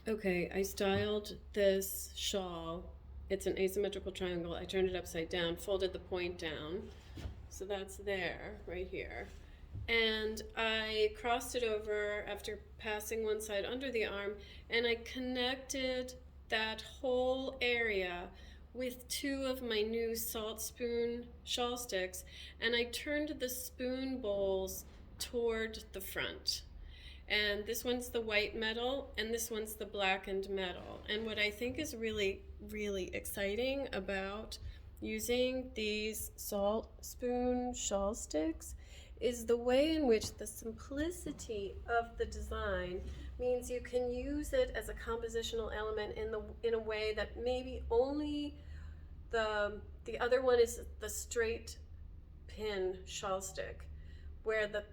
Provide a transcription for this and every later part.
Okay, I styled this shawl. It's an asymmetrical triangle. I turned it upside down, folded the point down. So that's there, right here. And I crossed it over after passing one side under the arm, and I connected that whole area with two of my new salt spoon shawl sticks, and I turned the spoon bowls toward the front. And this one's the white metal and this one's the blackened metal. And what I think is really, really exciting about using these salt spoon shawl sticks is the way in which the simplicity of the design means you can use it as a compositional element in a way that maybe only the other one is the straight pin shawl stick, where the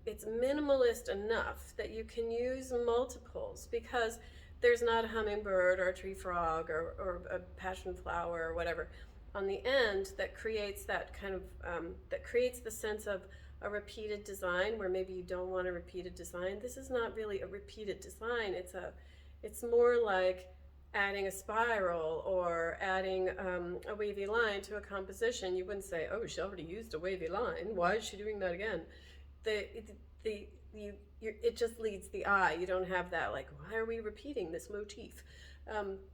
it's minimalist enough that you can use multiples because there's not a hummingbird or a tree frog or a passion flower or whatever on the end that creates that kind of that creates the sense of a repeated design where maybe you don't want a repeated design. This is not really a repeated design. It's more like adding a spiral or adding a wavy line to a composition. You wouldn't say, oh, she already used a wavy line. Why is she doing that again? It just leads the eye. You don't have that like, why are we repeating this motif?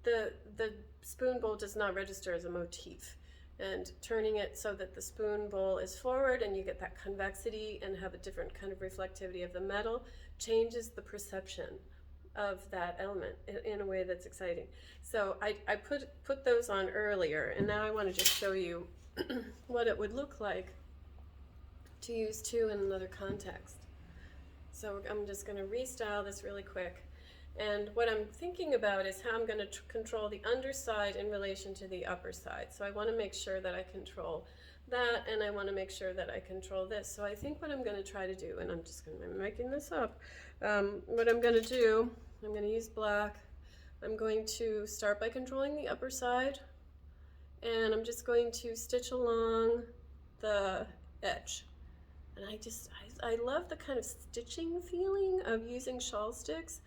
The spoon bowl does not register as a motif, and turning it so that the spoon bowl is forward and you get that convexity and have a different kind of reflectivity of the metal changes the perception of that element in a way that's exciting. So I put those on earlier, and now I want to just show you what it would look like to use two in another context. So I'm just going to restyle this really quick. And what I'm thinking about is how I'm going to control the underside in relation to the upper side. So I want to make sure that I control that, and I want to make sure that I control this. So I think what I'm going to try to do, and I'm just going to be making this up, what I'm going to do, I'm going to use black. I'm going to start by controlling the upper side, and I'm just going to stitch along the edge. And I love the kind of stitching feeling of using shawl sticks,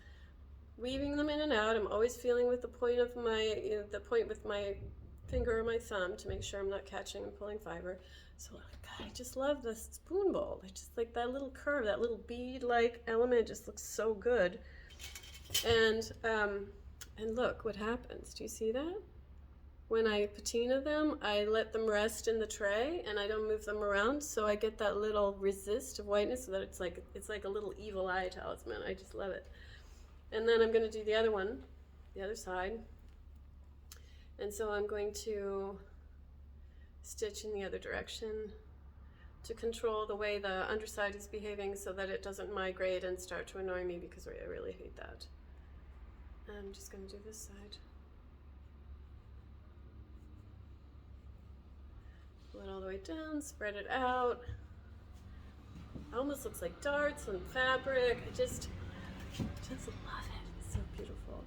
weaving them in and out. I'm always feeling with the point of my, the point with my finger or my thumb to make sure I'm not catching and pulling fiber. So God, I just love the spoon bowl. I just like that little curve, that little bead-like element just looks so good. And look what happens. Do you see that? When I patina them, I let them rest in the tray and I don't move them around, so I get that little resist of whiteness so that it's like a little evil eye talisman. I just love it. And then I'm going to do the other one, the other side. And so I'm going to stitch in the other direction to control the way the underside is behaving so that it doesn't migrate and start to annoy me, because I really hate that. I'm just going to do this side. Pull it all the way down, spread it out. It almost looks like darts on fabric. I just love it. It's so beautiful.